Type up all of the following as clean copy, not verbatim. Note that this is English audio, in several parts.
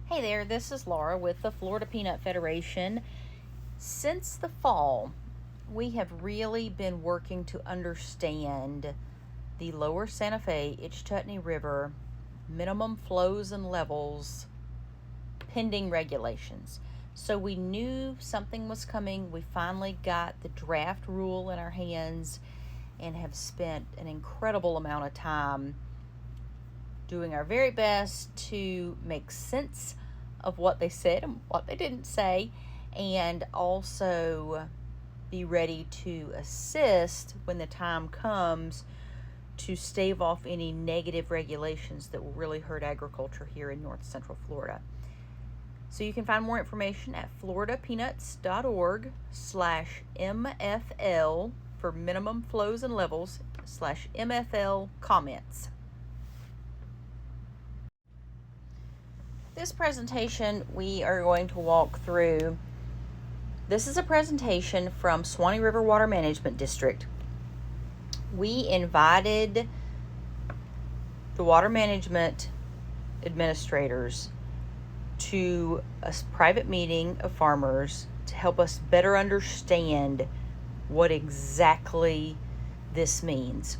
Hey there, this is Laura with the Florida Peanut Federation. Since the fall, we have really been working to understand the lower Santa Fe Itch-Tutney River minimum flows and levels pending regulations. So we knew something was coming. We finally got the draft rule in our hands and have spent an incredible amount of time doing our very best to make sense of what they said and what they didn't say, and also be ready to assist when the time comes to stave off any negative regulations that will really hurt agriculture here in North Central Florida. So you can find more information at floridapeanuts.org/MFL for minimum flows and levels /MFL comments. This presentation we are going to walk through. This is a presentation from Suwannee River Water Management District. We invited the water management administrators to a private meeting of farmers to help us better understand what exactly this means.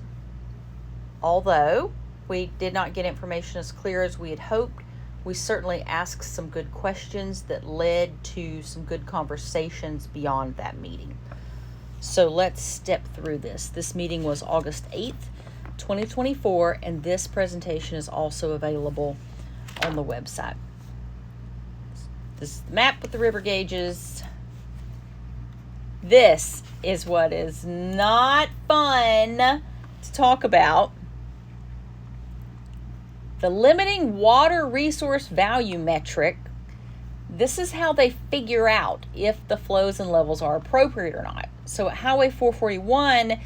Although we did not get information as clear as we had hoped, we certainly asked some good questions that led to some good conversations beyond that meeting. So let's step through this. This meeting was August 8th, 2024, and this presentation is also available on the website. This is the map with the river gauges. This is what is not fun to talk about. The limiting water resource value metric. This is how they figure out if the flows and levels are appropriate or not. So at Highway 441,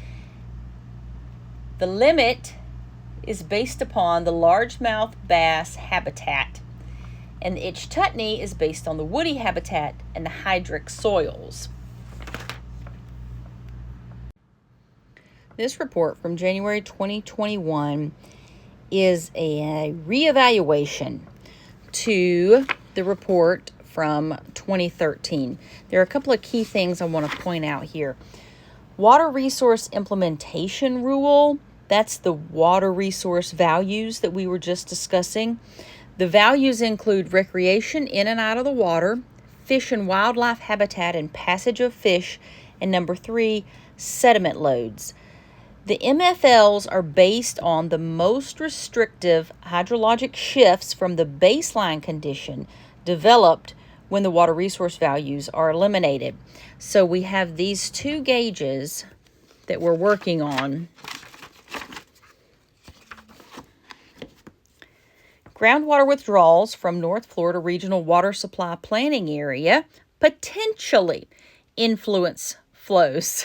the limit is based upon the largemouth bass habitat, and the Itch-Tutney is based on the woody habitat and the hydric soils. This report from January 2021 is a reevaluation to the report from 2013. There are a couple of key things I want to point out here. Water resource implementation rule, that's the water resource values that we were just discussing. The values include recreation in and out of the water, fish and wildlife habitat and passage of fish, and number 3, sediment loads. The MFLs are based on the most restrictive hydrologic shifts from the baseline condition developed when the water resource values are eliminated. So we have these two gauges that we're working on. Groundwater withdrawals from North Florida Regional Water Supply Planning Area potentially influence flows.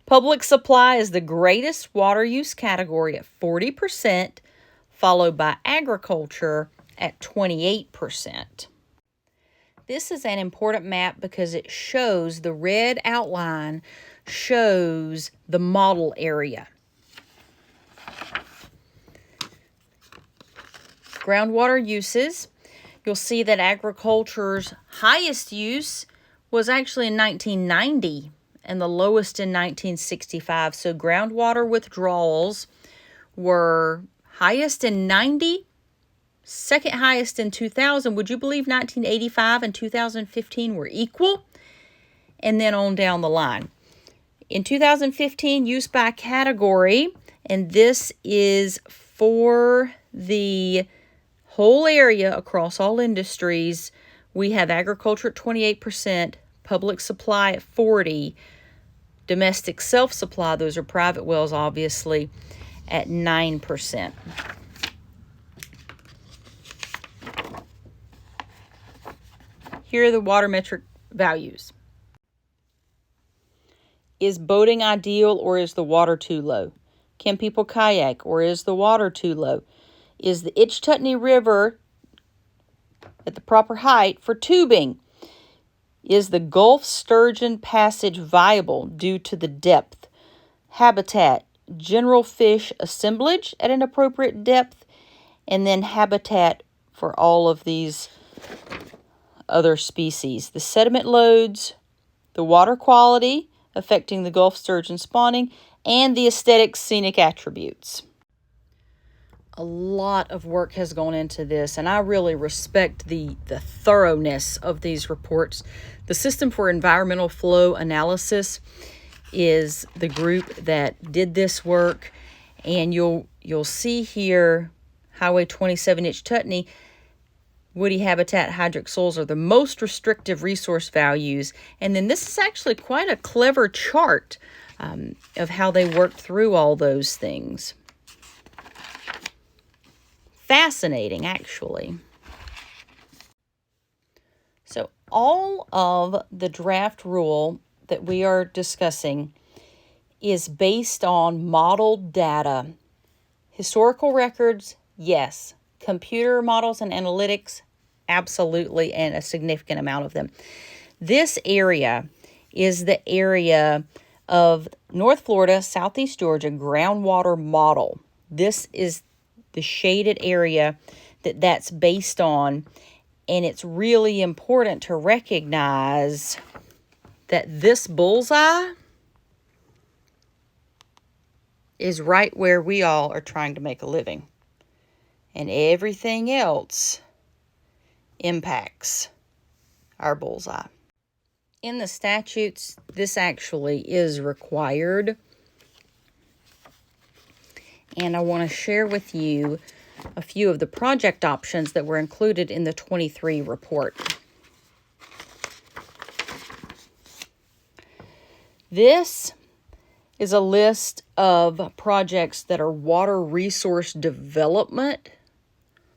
Public supply is the greatest water use category at 40%, followed by agriculture at 28%. This is an important map because it shows the red outline shows the model area. Groundwater uses, you'll see that agriculture's highest use was actually in 1990. And the lowest in 1965. So groundwater withdrawals were highest in 90, second highest in 2000. Would you believe 1985 and 2015 were equal? And then on down the line. In 2015, use by category, and this is for the whole area across all industries, we have agriculture at 28%, public supply at 40%, domestic self-supply, those are private wells obviously, at 9%. Here are the water metric values. Is boating ideal or is the water too low? Can people kayak or is the water too low? Is the Itch-Tutney River at the proper height for tubing? Is the Gulf Sturgeon Passage viable due to the depth, habitat, general fish assemblage at an appropriate depth, and then habitat for all of these other species. The sediment loads, the water quality affecting the Gulf sturgeon spawning, and the aesthetic scenic attributes. A lot of work has gone into this, and I really respect the thoroughness of these reports. The System for Environmental Flow Analysis is the group that did this work, and you'll see here Highway 27 Itch-Tutney, woody habitat, hydric soils are the most restrictive resource values. And then this is actually quite a clever chart of how they worked through all those things. Fascinating, actually. So all of the draft rule that we are discussing is based on modeled data. Historical records, yes. Computer models and analytics, absolutely, and a significant amount of them. This area is the area of North Florida, Southeast Georgia groundwater model. This is the shaded area that's based on, and it's really important to recognize that this bullseye is right where we all are trying to make a living. And everything else impacts our bullseye. In the statutes, this actually is required. And I want to share with you a few of the project options that were included in the 23 report. This is a list of projects that are water resource development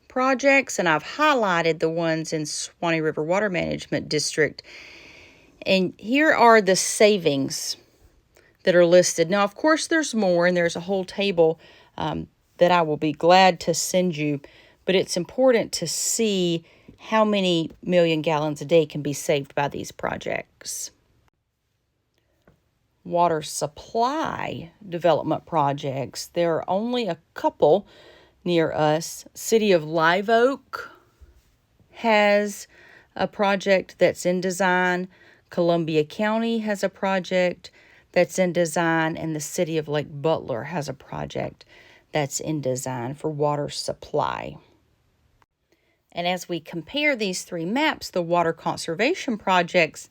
projects, and I've highlighted the ones in Swanee River Water Management District. And here are the savings that are listed. Now, of course, there's more, and there's a whole table that I will be glad to send you, but it's important to see how many million gallons a day can be saved by these projects. Water supply development projects. There are only a couple near us. City of Live Oak has a project that's in design. Columbia County has a project that's in design, and the City of Lake Butler has a project that's in design for water supply. And as we compare these three maps, the water conservation projects,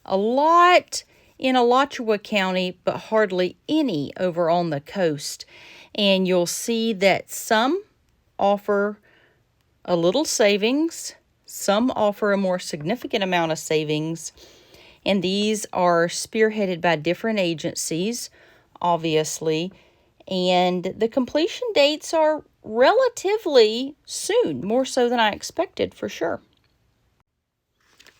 a lot in Alachua County, but hardly any over on the coast. And you'll see that some offer a little savings, some offer a more significant amount of savings, and these are spearheaded by different agencies, obviously, and the completion dates are relatively soon, more so than I expected for sure.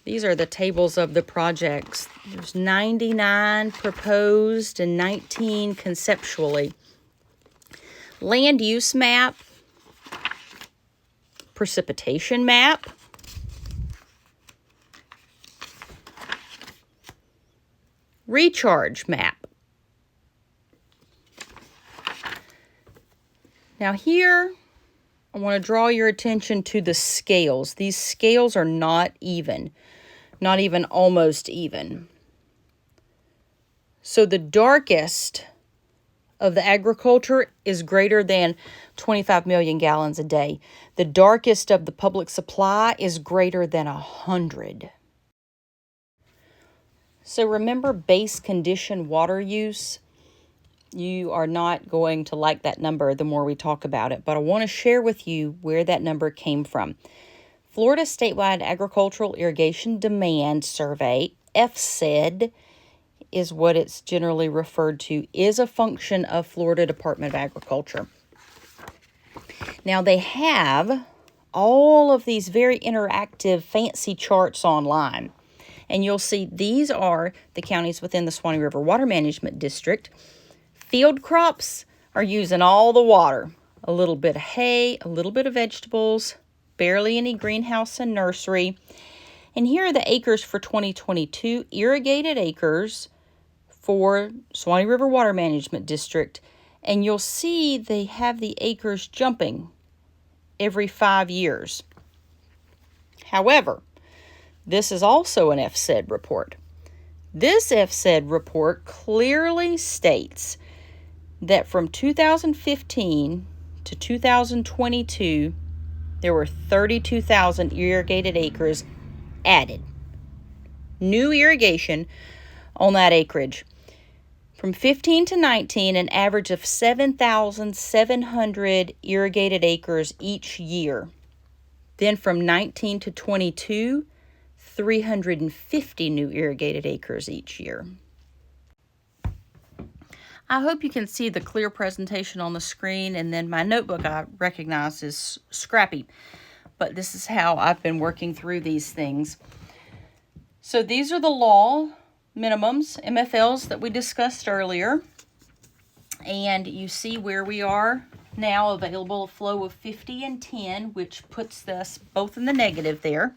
These are the tables of the projects. There's 99 proposed and 19 conceptually. Land use map, precipitation map, recharge map. Now here, I want to draw your attention to the scales. These scales are not even almost even. So the darkest of the agriculture is greater than 25 million gallons a day. The darkest of the public supply is greater than 100. So remember base condition water use. You are not going to like that number the more we talk about it, but I want to share with you where that number came from. Florida Statewide Agricultural Irrigation Demand Survey, FSED, is what it's generally referred to, is a function of Florida Department of Agriculture. Now, they have all of these very interactive, fancy charts online. And you'll see these are the counties within the Swanee River Water Management District. Field crops are using all the water. A little bit of hay, a little bit of vegetables, barely any greenhouse and nursery. And here are the acres for 2022, irrigated acres for Swanee River Water Management District. And you'll see they have the acres jumping every 5 years. However, this is also an FSED report. This FSED report clearly states that from 2015 to 2022, there were 32,000 irrigated acres added. New irrigation on that acreage. From 15 to 19, an average of 7,700 irrigated acres each year. Then from 19 to 22, 350 new irrigated acres each year. I hope you can see the clear presentation on the screen, and then my notebook I recognize is scrappy, but this is how I've been working through these things. So these are the law minimums, MFLs, that we discussed earlier, and you see where we are now, available flow of 50 and 10, which puts us both in the negative there.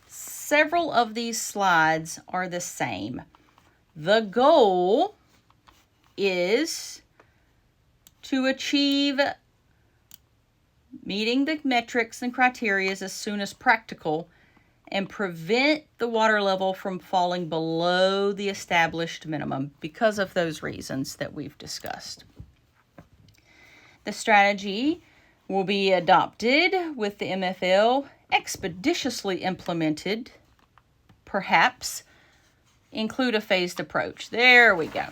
Several of these slides are the same. The goal is to achieve meeting the metrics and criteria as soon as practical and prevent the water level from falling below the established minimum because of those reasons that we've discussed. The strategy will be adopted with the MFL expeditiously implemented, perhaps include a phased approach. There we go.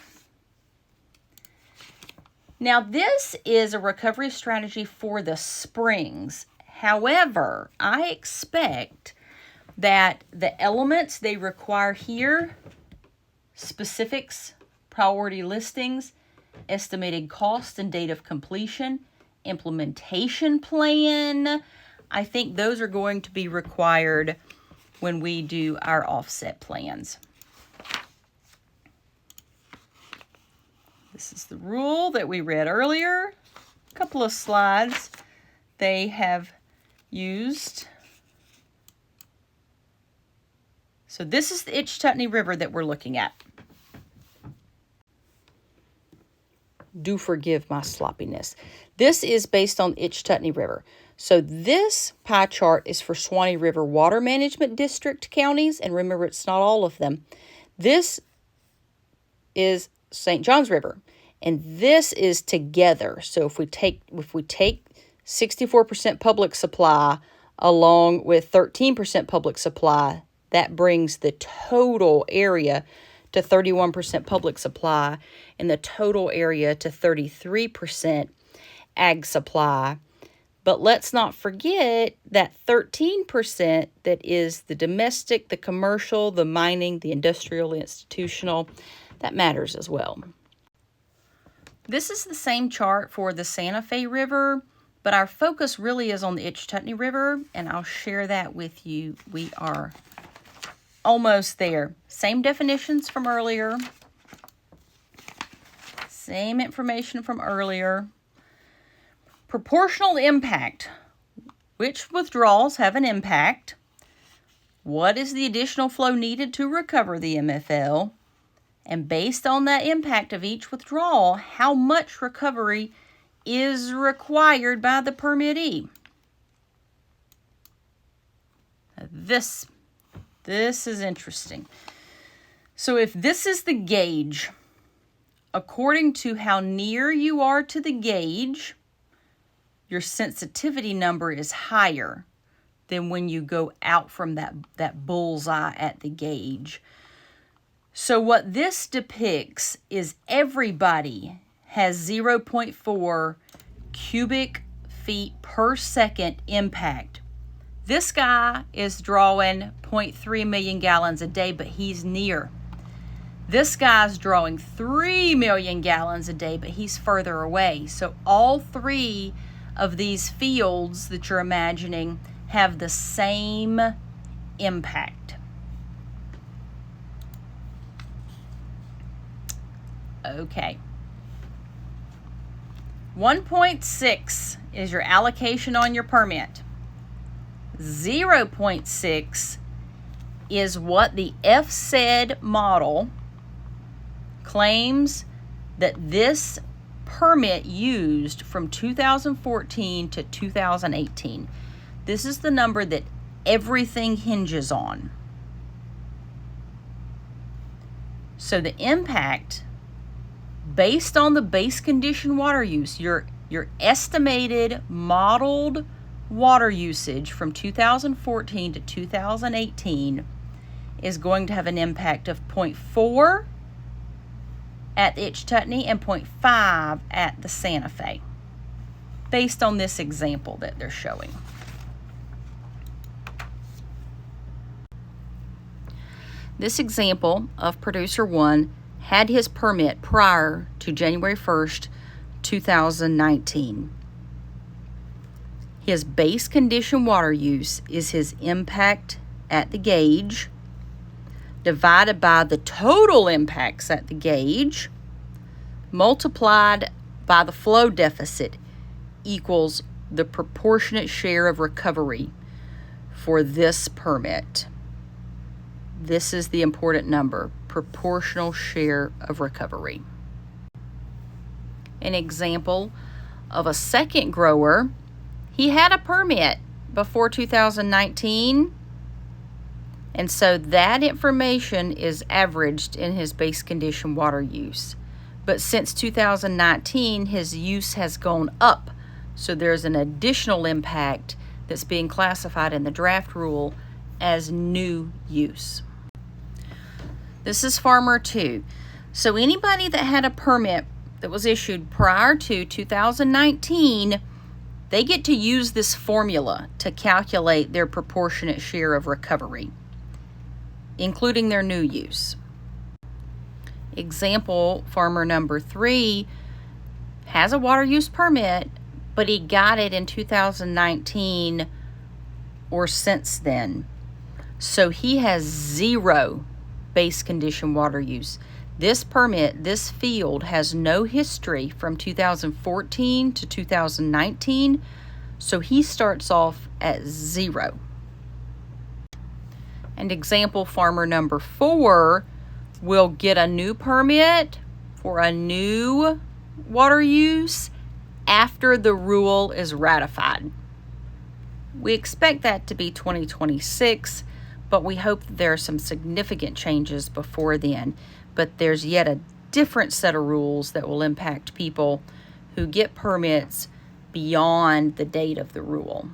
Now, this is a recovery strategy for the springs. However, I expect that the elements they require here, specifics, priority listings, estimated cost and date of completion, implementation plan, I think those are going to be required when we do our offset plans. This is the rule that we read earlier. A couple of slides they have used. So this is the Itch-Tutney River that we're looking at. Do forgive my sloppiness. This is based on Itch-Tutney River. So this pie chart is for Swanee River Water Management District counties, and remember, it's not all of them. This is St. Johns River, and this is together. So if we take 64% public supply along with 13% public supply, that brings the total area to 31% public supply and the total area to 33% ag supply. But let's not forget that 13% that is the domestic, the commercial, the mining, the industrial, the institutional, that matters as well. This is the same chart for the Santa Fe River, but our focus really is on the Itch-Tutney River, and I'll share that with you. We are almost there. Same definitions from earlier. Same information from earlier. Proportional impact. Which withdrawals have an impact? What is the additional flow needed to recover the MFL? And based on that impact of each withdrawal, how much recovery is required by the permittee? This is interesting. So if this is the gauge, according to how near you are to the gauge, your sensitivity number is higher than when you go out from that bullseye at the gauge. So what this depicts is everybody has 0.4 cubic feet per second impact. This guy is drawing 0.3 million gallons a day, but he's near. This guy's drawing 3 million gallons a day, but he's further away. So all three of these fields that you're imagining have the same impact. Okay. 1.6 is your allocation on your permit. 0.6 is what the FSED model claims that this permit used from 2014 to 2018. This is the number that everything hinges on. So the impact, based on the base condition water use, your estimated modeled water usage from 2014 to 2018 is going to have an impact of 0.4 at the Itch-Tutney and 0.5 at the Santa Fe, based on this example that they're showing. This example of producer 1 had his permit prior to January 1st, 2019. His base condition water use is his impact at the gauge divided by the total impacts at the gauge multiplied by the flow deficit equals the proportionate share of recovery for this permit. This is the important number, proportional share of recovery. An example of a second grower, he had a permit before 2019, and so that information is averaged in his base condition water use. But since 2019, his use has gone up, so there's an additional impact that's being classified in the draft rule as new use. This is farmer 2. So anybody that had a permit that was issued prior to 2019, they get to use this formula to calculate their proportionate share of recovery, including their new use. Example, farmer number 3 has a water use permit, but he got it in 2019 or since then. So he has 0 base condition water use. This permit, this field has no history from 2014 to 2019, so he starts off at 0. And example, farmer number 4 will get a new permit for a new water use after the rule is ratified. We expect that to be 2026, but we hope that there are some significant changes before then. But there's yet a different set of rules that will impact people who get permits beyond the date of the rule.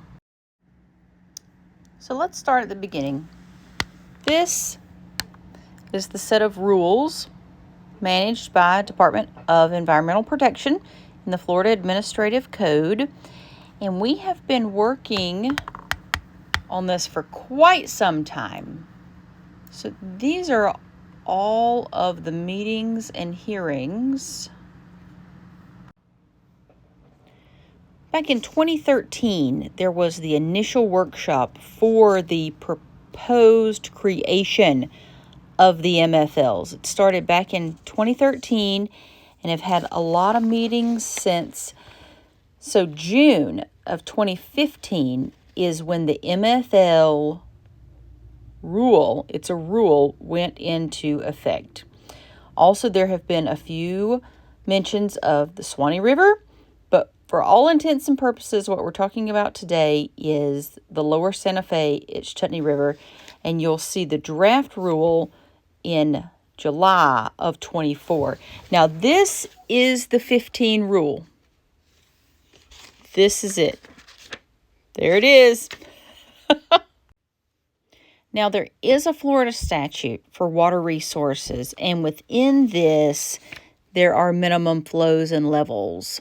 So let's start at the beginning. This is the set of rules managed by Department of Environmental Protection in the Florida Administrative Code. And we have been working on this for quite some time. So these are all of the meetings and hearings. Back in 2013, there was the initial workshop for the proposed creation of the MFLs. It started back in 2013 and have had a lot of meetings since. So June of 2015 is when the MFL rule, it's a rule, went into effect. Also, there have been a few mentions of the Swanee River, but for all intents and purposes, what we're talking about today is the lower Santa Fe Itch-Tutney River, and you'll see the draft rule in July of 24. Now, this is the 15 rule. This is it. There it is. Now, there is a Florida statute for water resources, and within this, there are minimum flows and levels.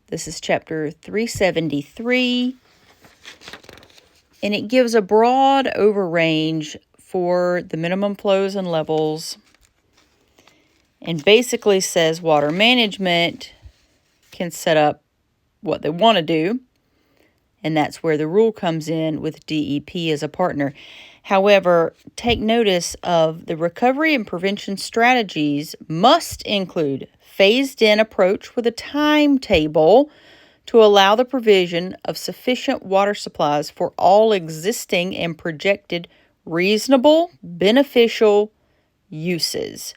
This is Chapter 373, and it gives a broad overrange for the minimum flows and levels, and basically says water management can set up what they want to do, and that's where the rule comes in with DEP as a partner. However, take notice of the recovery and prevention strategies must include phased-in approach with a timetable to allow the provision of sufficient water supplies for all existing and projected reasonable, beneficial uses.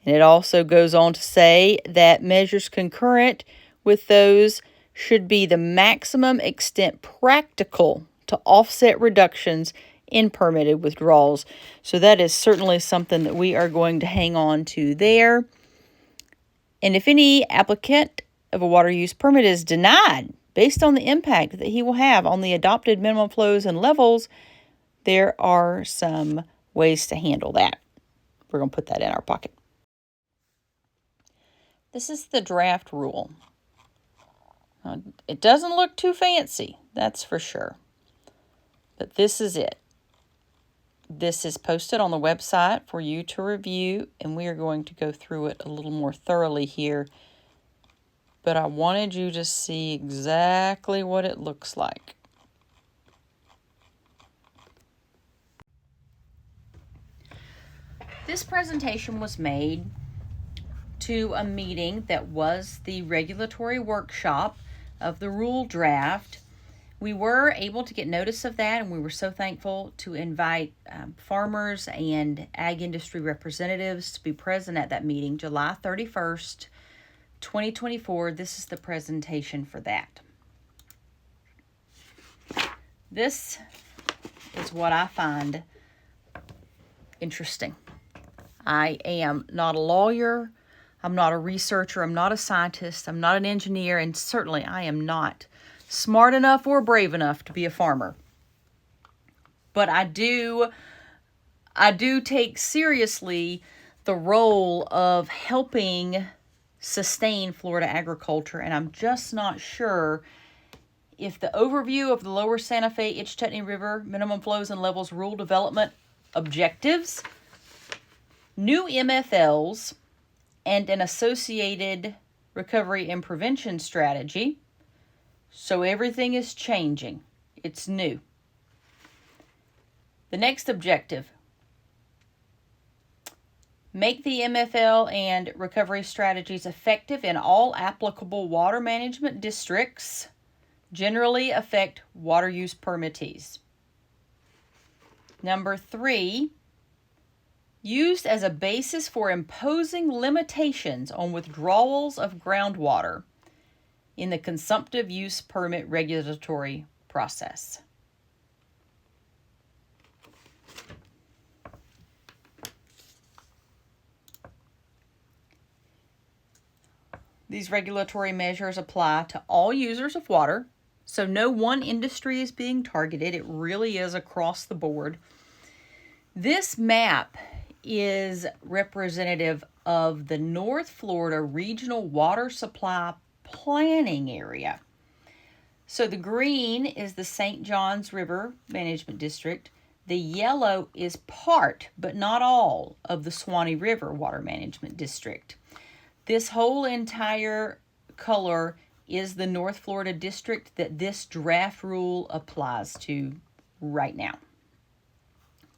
And it also goes on to say that measures concurrent with those should be the maximum extent practical to offset reductions in permitted withdrawals. So that is certainly something that we are going to hang on to there. And if any applicant of a water use permit is denied based on the impact that he will have on the adopted minimum flows and levels, there are some ways to handle that. We're going to put that in our pocket. This is the draft rule. It doesn't look too fancy, that's for sure. But this is it. This is posted on the website for you to review, and we are going to go through it a little more thoroughly here. But I wanted you to see exactly what it looks like. This presentation was made to a meeting that was the regulatory workshop of the rule draft. We were able to get notice of that, and we were so thankful to invite farmers and ag industry representatives to be present at that meeting, July 31st, 2024. This is the presentation for that. This is what I find interesting. I am not a lawyer, I'm not a researcher, I'm not a scientist, I'm not an engineer, and certainly I am not smart enough or brave enough to be a farmer. But I do take seriously the role of helping sustain Florida agriculture, and I'm just not sure if the overview of the Lower Santa Fe Itch-Tutney River minimum flows and levels rule development objectives, new MFLs, and an associated recovery and prevention strategy. So everything is changing. It's new. The next objective: make the MFL and recovery strategies effective in all applicable water management districts, generally affect water use permittees. Number 3, used as a basis for imposing limitations on withdrawals of groundwater in the consumptive use permit regulatory process. These regulatory measures apply to all users of water, so no one industry is being targeted. It really is across the board. This map is representative of the North Florida Regional Water Supply Planning Area. So the green is the St. Johns River Management District. The yellow is part, but not all, of the Swanee River Water Management District. This whole entire color is the North Florida district that this draft rule applies to right now.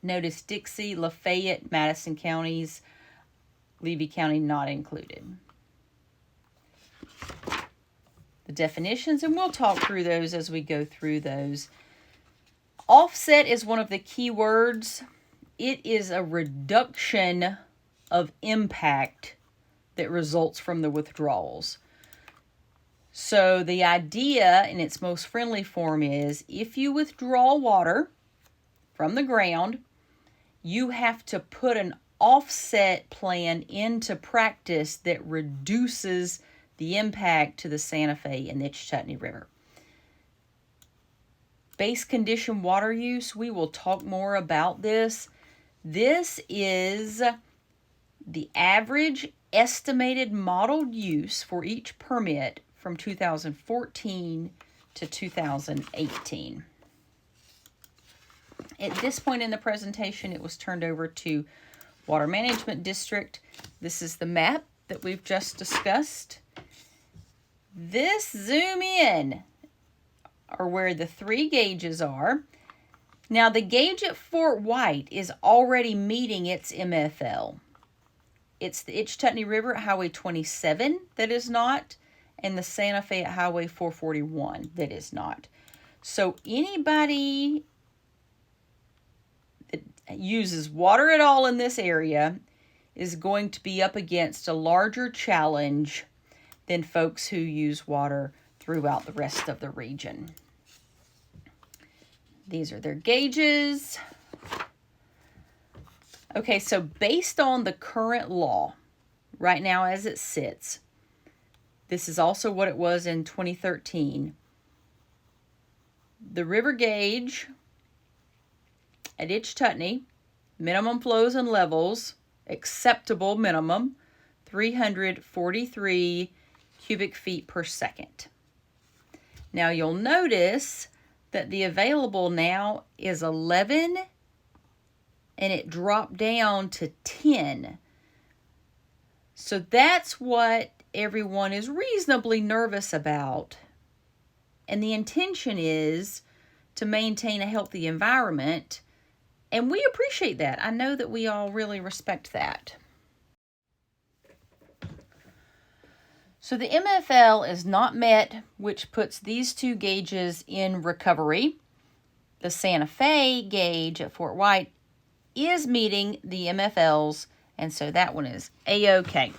Notice Dixie, Lafayette, Madison counties, Levy County not included. The definitions, and we'll talk through those as we go through those. Offset is one of the key words. It is a reduction of impact that results from the withdrawals. So the idea in its most friendly form is if you withdraw water from the ground, you have to put an offset plan into practice that reduces the impact to the Santa Fe and the Itch-Tutney River. Base condition water use, we will talk more about this. This is the average estimated modeled use for each permit from 2014 to 2018. At this point in the presentation, it was turned over to Water Management District. This is the map that we've just discussed. This zoom in are where the 3 gauges are. Now the gauge at Fort White is already meeting its MFL. It's the Itch-Tutney River at Highway 27 that is not, and the Santa Fe at Highway 441 that is not. So anybody that uses water at all in this area is going to be up against a larger challenge than folks who use water throughout the rest of the region. These are their gauges. Okay, so based on the current law, right now as it sits, this is also what it was in 2013. The river gauge at Itch-Tutney, minimum flows and levels, acceptable minimum, 343 cubic feet per second. Now you'll notice that the available now is 11 and it dropped down to 10. So that's what everyone is reasonably nervous about. And the intention is to maintain a healthy environment. And we appreciate that. I know that we all really respect that. So the MFL is not met, which puts these two gauges in recovery. The Santa Fe gauge at Fort White is meeting the MFLs, and so that one is A-OK.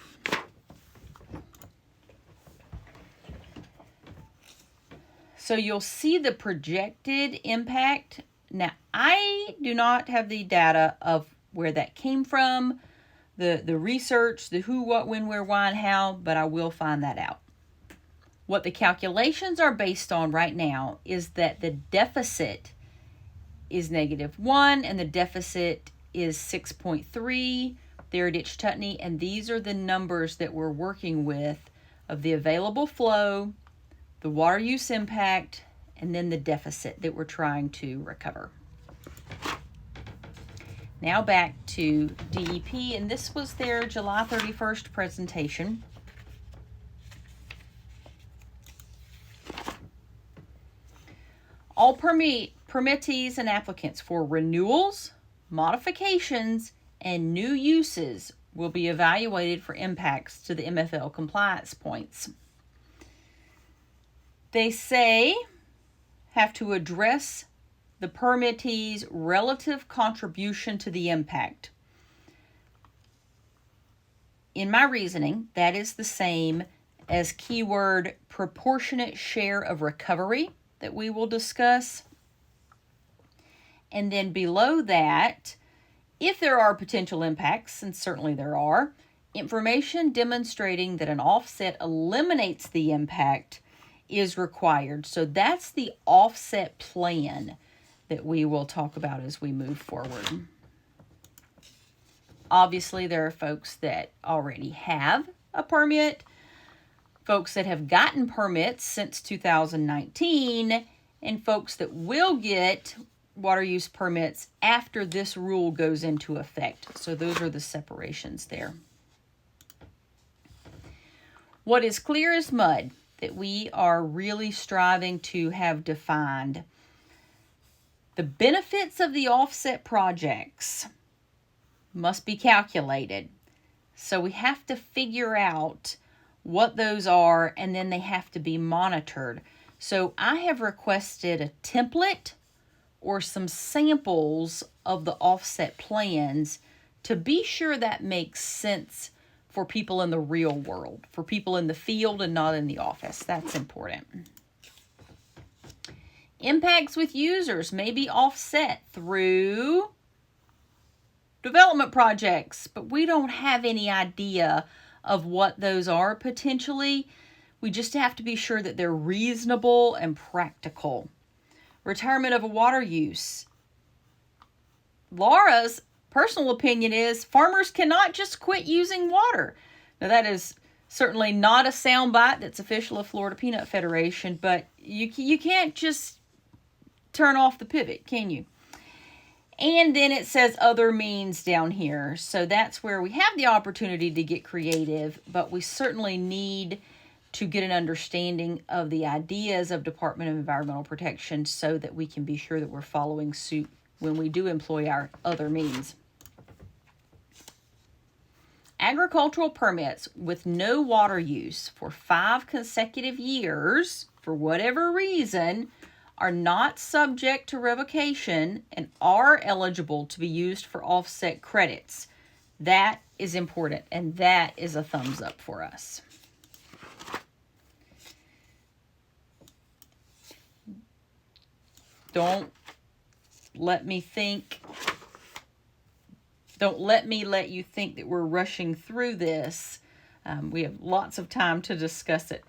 So you'll see the projected impact. Now, I do not have the data of where that came from, the research, the who, what, when, where, why, and how, but I will find that out. What the calculations are based on right now is that the deficit is -1 and the deficit is 6.3 there at Itch-Tutney, and these are the numbers that we're working with of the available flow, the water use impact, and then the deficit that we're trying to recover. Now back to DEP, and this was their July 31st presentation. All permittees and applicants for renewals, modifications, and new uses will be evaluated for impacts to the MFL compliance points. They say have to address the permittee's relative contribution to the impact. In my reasoning, that is the same as keyword proportionate share of recovery that we will discuss. And then below that, if there are potential impacts, and certainly there are, information demonstrating that an offset eliminates the impact is required. So that's the offset plan that we will talk about as we move forward. Obviously, there are folks that already have a permit, folks that have gotten permits since 2019, and folks that will get water use permits after this rule goes into effect. So those are the separations there. What is clear as mud that we are really striving to have defined: the benefits of the offset projects must be calculated. So we have to figure out what those are, and then they have to be monitored. So I have requested a template or some samples of the offset plans to be sure that makes sense for people in the real world, for people in the field and not in the office. That's important. Impacts with users may be offset through development projects, but we don't have any idea of what those are potentially. We just have to be sure that they're reasonable and practical. Retirement of a water use. Laura's personal opinion is farmers cannot just quit using water. Now, that is certainly not a soundbite that's official of Florida Peanut Federation, but you can't just turn off the pivot, can you? And then it says other means down here. So that's where we have the opportunity to get creative, but we certainly need to get an understanding of the ideas of Department of Environmental Protection so that we can be sure that we're following suit when we do employ our other means. Agricultural permits with no water use for 5 consecutive years, for whatever reason, are not subject to revocation and are eligible to be used for offset credits. That is important, and that is a thumbs up for us. Don't let me let you think that we're rushing through this. We have lots of time to discuss it.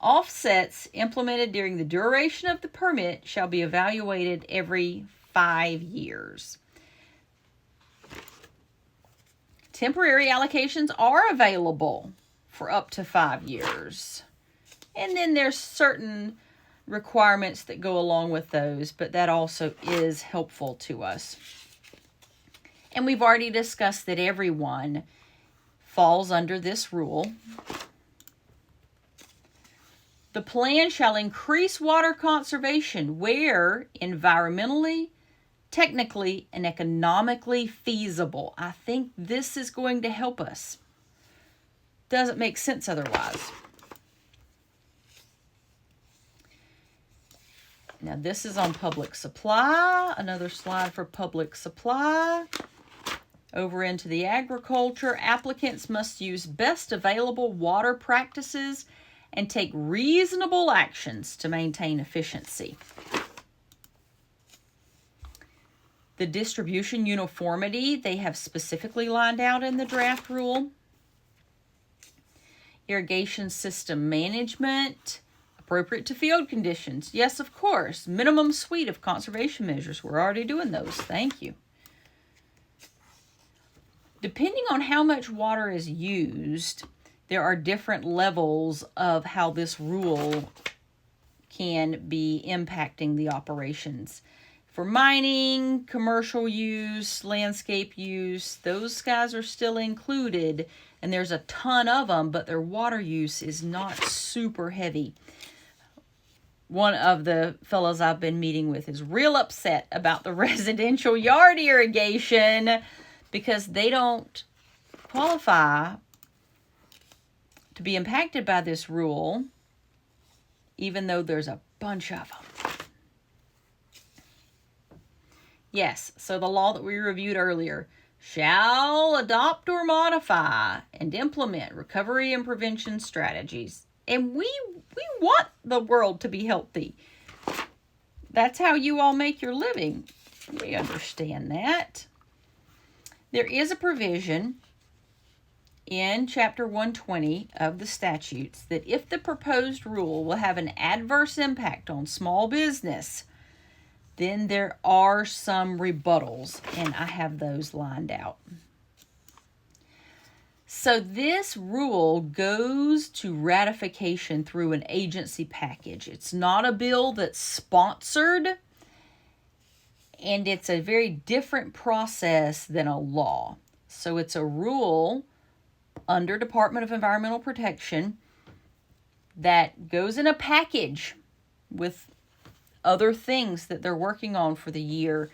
Offsets implemented during the duration of the permit shall be evaluated every 5 years. Temporary allocations are available for up to 5 years. And then there's certain requirements that go along with those, but that also is helpful to us. And we've already discussed that everyone falls under this rule. The plan shall increase water conservation where environmentally, technically, and economically feasible. I think this is going to help us. Doesn't make sense otherwise. Now this is on public supply. Another slide for public supply. Over into the agriculture, applicants must use best available water practices and take reasonable actions to maintain efficiency. The distribution uniformity, they have specifically lined out in the draft rule. Irrigation system management, appropriate to field conditions. Yes, of course. Minimum suite of conservation measures. We're already doing those. Thank you. Depending on how much water is used, there are different levels of how this rule can be impacting the operations. For mining, commercial use, landscape use, those guys are still included, and there's a ton of them, but their water use is not super heavy. One of the fellows I've been meeting with is real upset about the residential yard irrigation because they don't qualify to be impacted by this rule, even though there's a bunch of them. Yes, so the law that we reviewed earlier shall adopt or modify and implement recovery and prevention strategies. And we want the world to be healthy. That's how you all make your living. We understand that. There is a provision in Chapter 120 of the statutes that if the proposed rule will have an adverse impact on small business, then there are some rebuttals, and I have those lined out. So this rule goes to ratification through an agency package. It's not a bill that's sponsored, and it's a very different process than a law. So it's a rule under Department of Environmental Protection that goes in a package with other things that they're working on for the year,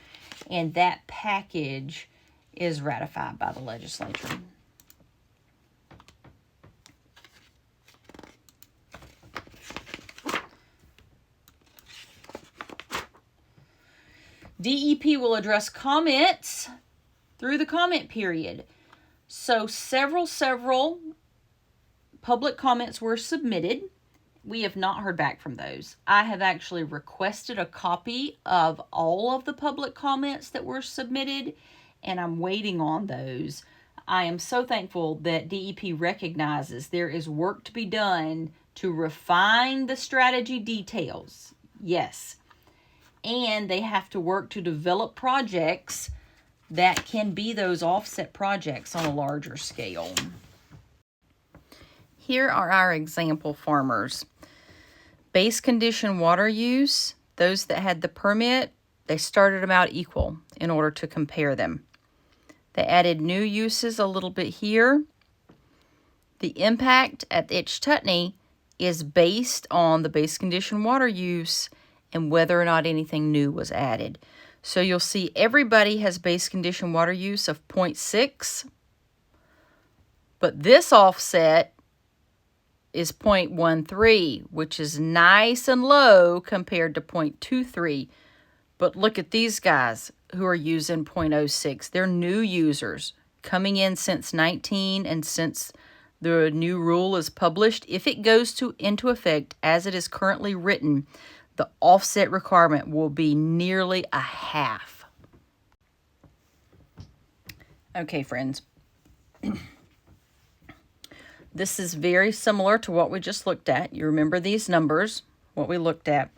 and that package is ratified by the legislature. DEP will address comments through the comment period. So several public comments were submitted. We have not heard back from those. I have actually requested a copy of all of the public comments that were submitted, and I'm waiting on those. I am so thankful that DEP recognizes there is work to be done to refine the strategy details. Yes. And they have to work to develop projects that can be those offset projects on a larger scale. Here are our example farmers. Base condition water use, those that had the permit, they started them out equal in order to compare them. They added new uses a little bit here. The impact at Itch-Tutney is based on the base condition water use and whether or not anything new was added. So you'll see everybody has base condition water use of 0.6, but this offset is 0.13, which is nice and low compared to 0.23. But look at these guys who are using 0.06. They're new users. coming in since 19 and since the new rule is published, if it goes into effect as it is currently written, the offset requirement will be nearly a half. Okay, friends. This is very similar to what we just looked at. You remember these numbers, what we looked at.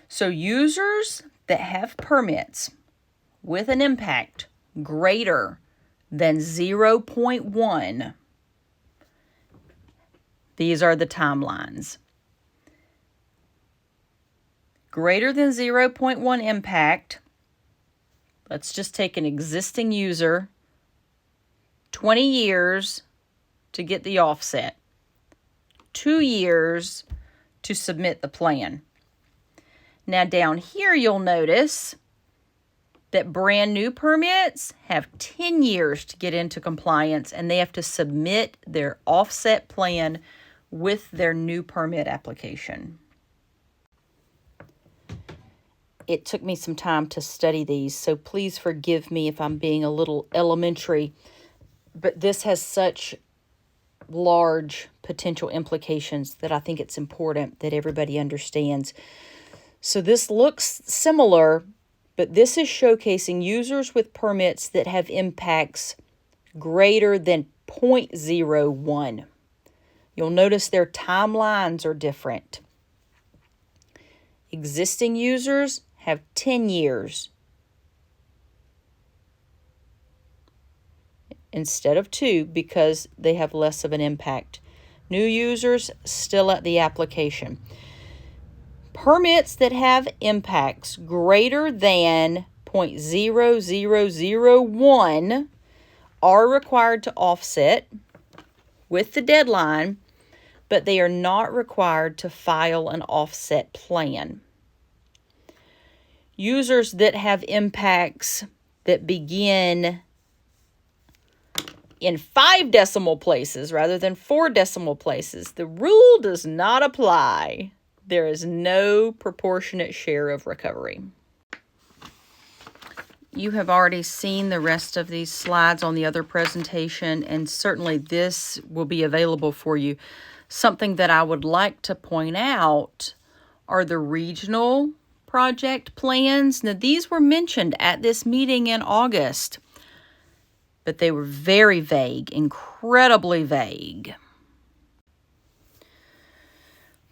So users that have permits with an impact greater than 0.1, these are the timelines. Greater than 0.1 impact, let's just take an existing user, 20 years to get the offset, 2 years to submit the plan. Now down here you'll notice that brand new permits have 10 years to get into compliance, and they have to submit their offset plan with their new permit application. It took me some time to study these, so please forgive me if I'm being a little elementary, but this has such large potential implications that I think it's important that everybody understands. So this looks similar, but this is showcasing users with permits that have impacts greater than 0.01. You'll notice their timelines are different. Existing users have 10 years instead of 2 because they have less of an impact. New users still at the application. Permits that have impacts greater than 0.0001 are required to offset with the deadline, but they are not required to file an offset plan. Users that have impacts that begin in 5 decimal places rather than 4 decimal places, the rule does not apply. There is no proportionate share of recovery. You have already seen the rest of these slides on the other presentation, and certainly this will be available for you. Something that I would like to point out are the regional project plans. Now, these were mentioned at this meeting in August, but they were very vague, incredibly vague.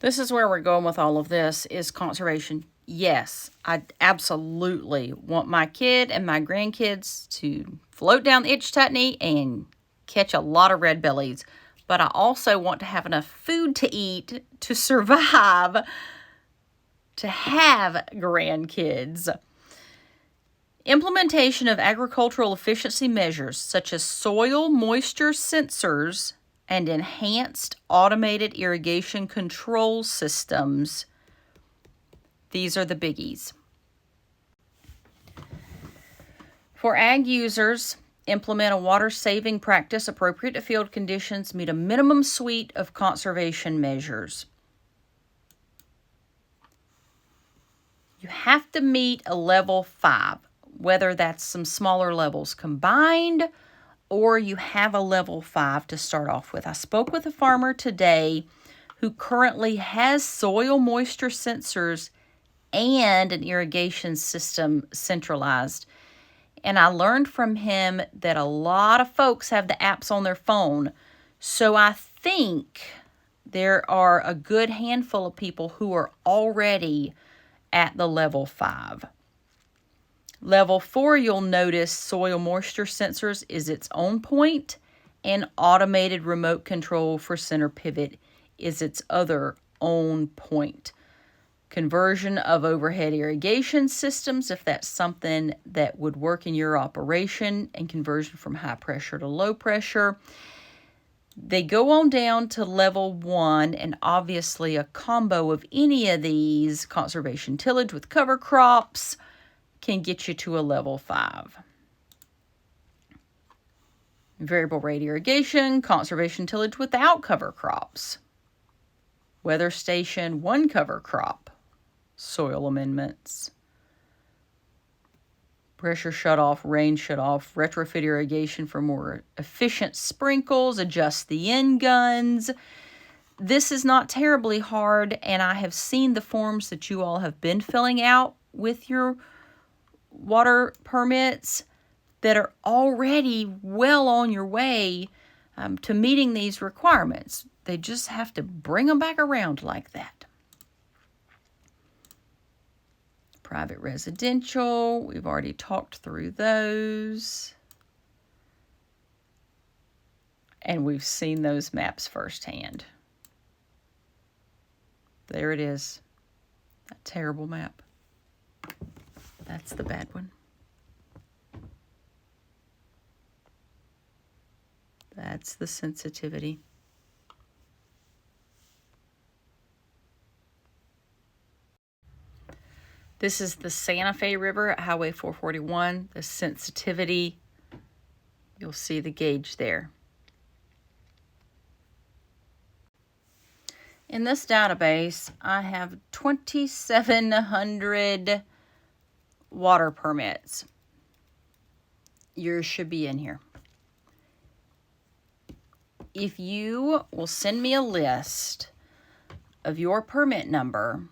This is where we're going with all of this, is conservation. Yes, I absolutely want my kid and my grandkids to float down the Itchtuttney and catch a lot of red bellies, but I also want to have enough food to eat to survive, to have grandkids. Implementation of agricultural efficiency measures such as soil moisture sensors and enhanced automated irrigation control systems. These are the biggies. For ag users, implement a water-saving practice appropriate to field conditions, meet a minimum suite of conservation measures. You have to meet a level 5, whether that's some smaller levels combined or you have a level 5 to start off with. I spoke with a farmer today who currently has soil moisture sensors and an irrigation system centralized. And I learned from him that a lot of folks have the apps on their phone. So I think there are a good handful of people who are already at the level 5. Level 4, you'll notice soil moisture sensors is its own point, and automated remote control for center pivot is its other own point. Conversion of overhead irrigation systems, if that's something that would work in your operation, and conversion from high pressure to low pressure. They go on down to level 1, and obviously a combo of any of these, conservation tillage with cover crops, can get you to a level 5. Variable rate irrigation, conservation tillage without cover crops. Weather station, 1 cover crop. Soil amendments. pressure shutoff, rain shutoff, retrofit irrigation for more efficient sprinkles, adjust the end guns. This is not terribly hard, and I have seen the forms that you all have been filling out with your water permits that are already well on your way to meeting these requirements. They just have to bring them back around like that. Private residential, we've already talked through those. And we've seen those maps firsthand. There it is. That terrible map. That's the bad one. That's the sensitivity. This is the Santa Fe River at Highway 441. The sensitivity, you'll see the gauge there. In this database, I have 2,700 water permits. Yours should be in here. If you will send me a list of your permit number,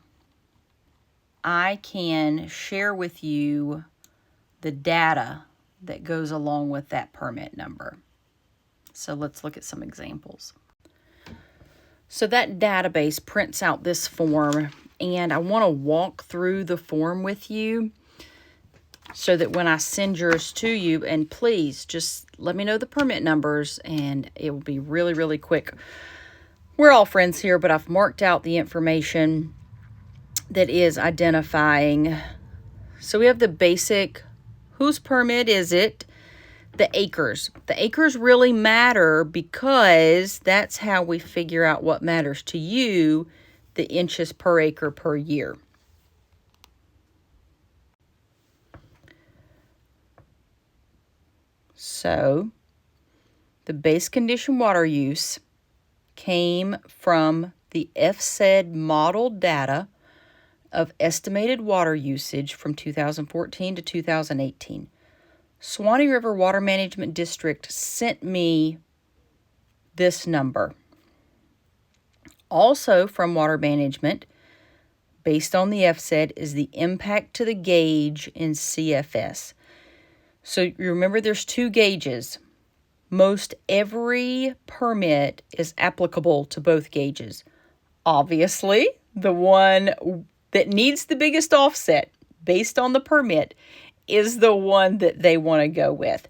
I can share with you the data that goes along with that permit number. So let's look at some examples. So that database prints out this form, and I want to walk through the form with you so that when I send yours to you, and please just let me know the permit numbers, and it will be really, really quick. We're all friends here, but I've marked out the information that is identifying. So we have the basic, whose permit is it? The acres. The acres really matter because that's how we figure out what matters to you, the inches per acre per year. So the base condition water use came from the FSED model data of estimated water usage from 2014 to 2018. Swanee River Water Management District sent me this number. Also from Water Management, based on the FSED, is the impact to the gauge in CFS. So you remember there's two gauges. Most every permit is applicable to both gauges. Obviously, the one that needs the biggest offset based on the permit is the one that they want to go with.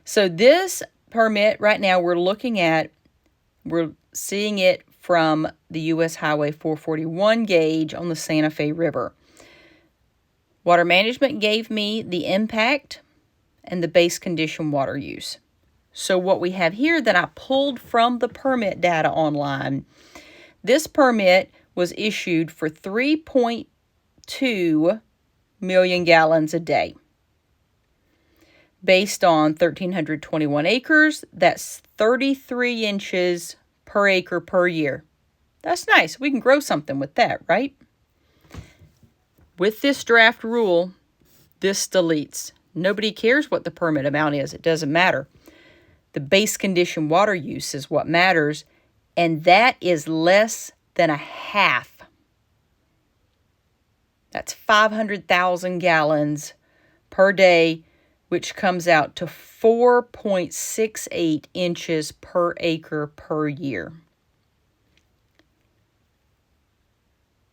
So this permit right now we're seeing it from the US Highway 441 gauge on the Santa Fe River. Water Management gave me the impact and the base condition water use. So what we have here that I pulled from the permit data online, this permit was issued for 3.2 million gallons a day. Based on 1,321 acres, that's 33 inches per acre per year. That's nice. We can grow something with that, right? With this draft rule, this deletes. Nobody cares what the permit amount is. It doesn't matter. The base condition water use is what matters, and that is less than a half. That's 500,000 gallons per day, which comes out to 4.68 inches per acre per year.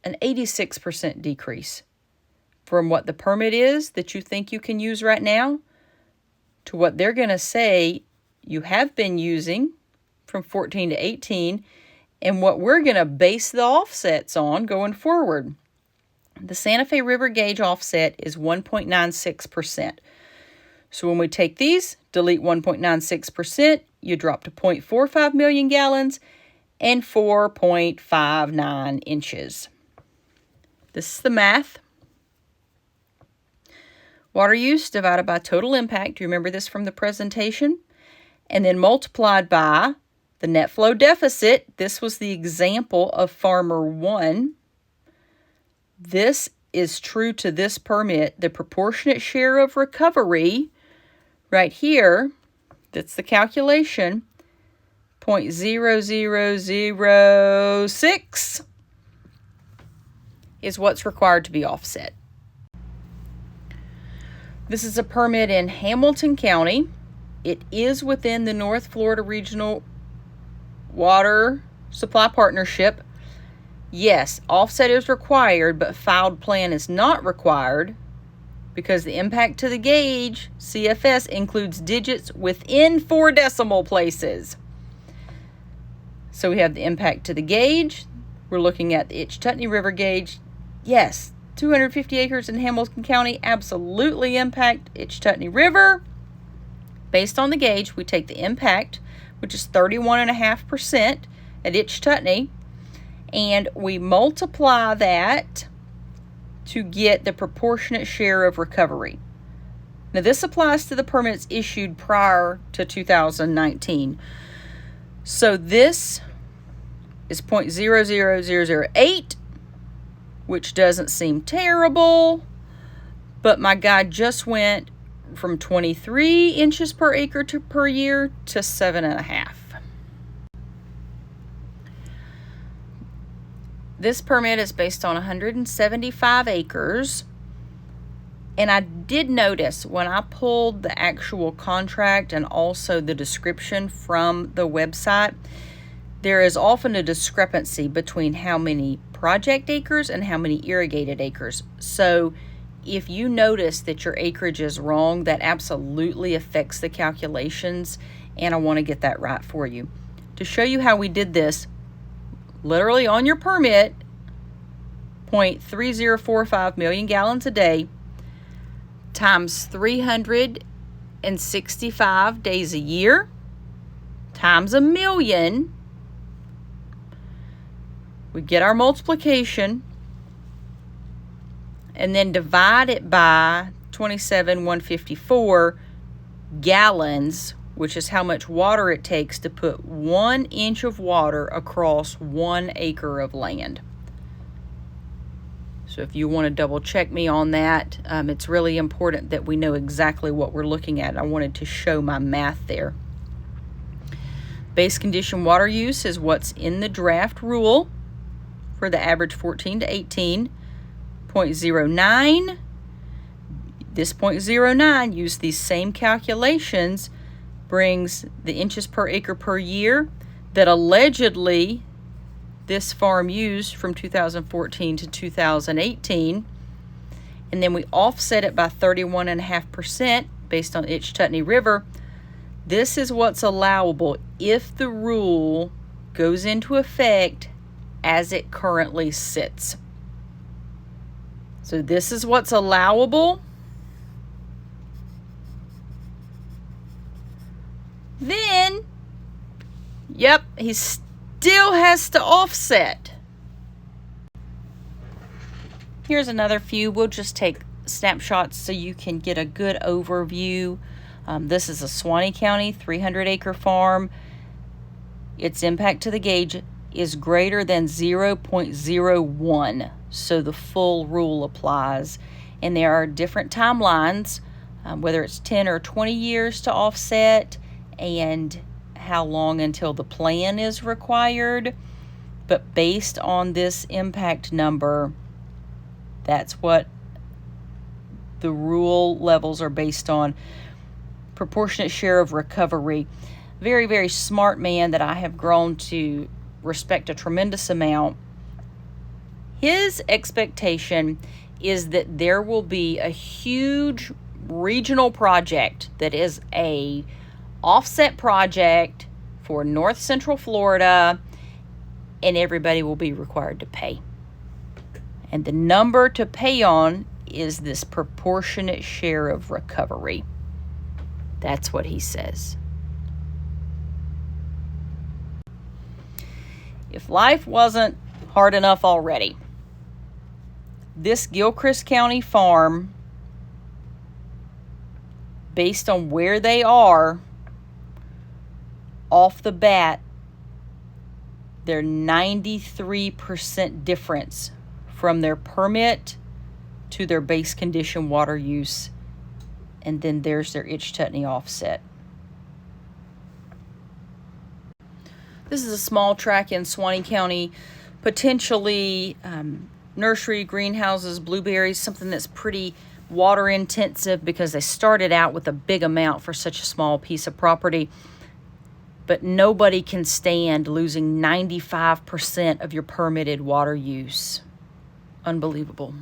An 86% decrease from what the permit is that you think you can use right now to what they're going to say you have been using from 14 to 18 and what we're going to base the offsets on going forward. The Santa Fe River gauge offset is 1.96%. So when we take these, delete 1.96%, you drop to 0.45 million gallons and 4.59 inches. This is the math. Water use divided by total impact. Do you remember this from the presentation? And then multiplied by the net flow deficit. This was the example of Farmer 1. This is true to this permit, the proportionate share of recovery right here, that's the calculation, 0.0006 is what's required to be offset. This is a permit in Hamilton County. It is within the North Florida Regional Water Supply Partnership. Yes, offset is required, but filed plan is not required because the impact to the gauge, CFS, includes digits within 4 decimal places. So we have the impact to the gauge. We're looking at the Itch-Tutney River gauge. Yes, 250 acres in Hamilton County absolutely impact Itch-Tutney River. Based on the gauge, we take the impact, which is 31.5% at Itch-Tutney, and we multiply that to get the proportionate share of recovery. Now, this applies to the permits issued prior to 2019. So this is 0.00008, which doesn't seem terrible, but my guy just went from 23 inches per acre per year to 7.5. This permit is based on 175 acres. And I did notice when I pulled the actual contract and also the description from the website, there is often a discrepancy between how many project acres and how many irrigated acres. So if you notice that your acreage is wrong, that absolutely affects the calculations, and I want to get that right for you. To show you how we did this, literally on your permit, 0.3045 million gallons a day times 365 days a year times a million. We get our multiplication and then divide it by 27,154 gallons, which is how much water it takes to put 1 inch of water across 1 acre of land. So if you want to double check me on that, it's really important that we know exactly what we're looking at. I wanted to show my math there. Base condition water use is what's in the draft rule for the average 14 to 18. 0.09. This 0.09, use these same calculations, brings the inches per acre per year that allegedly this farm used from 2014 to 2018. And then we offset it by 31.5% based on Itch-Tutney River. This is what's allowable if the rule goes into effect as it currently sits. So this is what's allowable. Then, yep, he still has to offset. Here's another few. We'll just take snapshots so you can get a good overview. This is a Suwannee County 300-acre farm. Its impact to the gauge is greater than 0.01. So the full rule applies. And there are different timelines, whether it's 10 or 20 years to offset, and how long until the plan is required. But based on this impact number, that's what the rule levels are based on. Proportionate share of recovery. Very, very smart man that I have grown to respect a tremendous amount. His expectation is that there will be a huge regional project that is a offset project for North Central Florida, and everybody will be required to pay. And the number to pay on is this proportionate share of recovery. That's what he says. If life wasn't hard enough already, this Gilchrist County farm, based on where they are, off the bat, they're 93% difference from their permit to their base condition water use. And then there's their Itch-Tutney offset. This is a small tract in Suwannee County, potentially nursery, greenhouses, blueberries, something that's pretty water intensive because they started out with a big amount for such a small piece of property. But nobody can stand losing 95% of your permitted water use. Unbelievable.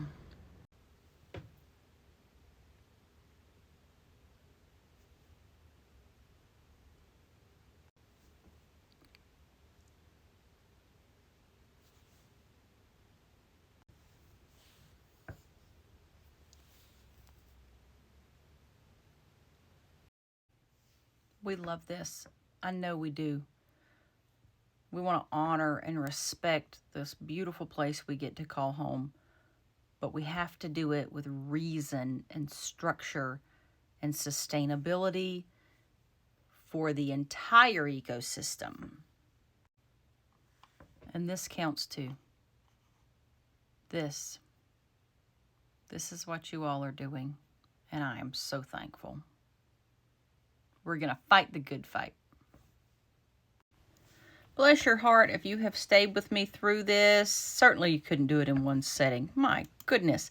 We love this. I know we do. We want to honor and respect this beautiful place we get to call home. But we have to do it with reason and structure and sustainability for the entire ecosystem. And this counts too. This is what you all are doing, and I am so thankful. We're going to fight the good fight. Bless your heart if you have stayed with me through this. Certainly you couldn't do it in one setting. My goodness.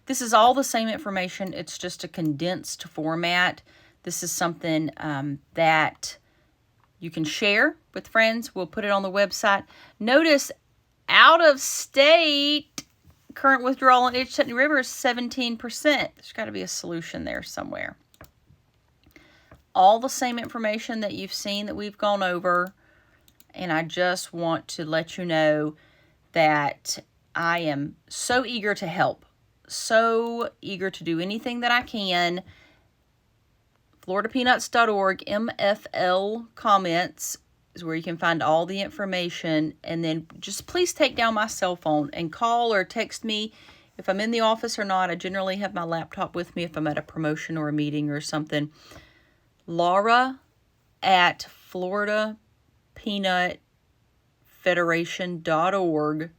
This is all the same information. It's just a condensed format. This is something that you can share with friends. We'll put it on the website. Notice out of state, current withdrawal on Itch-Tutney River is 17%. There's got to be a solution there somewhere. All the same information that you've seen that we've gone over. And I just want to let you know that I am so eager to help. So eager to do anything that I can. FloridaPeanuts.org, MFL comments is where you can find all the information. And then just please take down my cell phone and call or text me if I'm in the office or not. I generally have my laptop with me if I'm at a promotion or a meeting or something. Laura at FloridaPeanutFederation.org.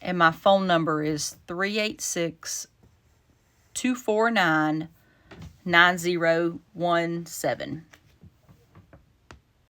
And my phone number is 386-249-9017.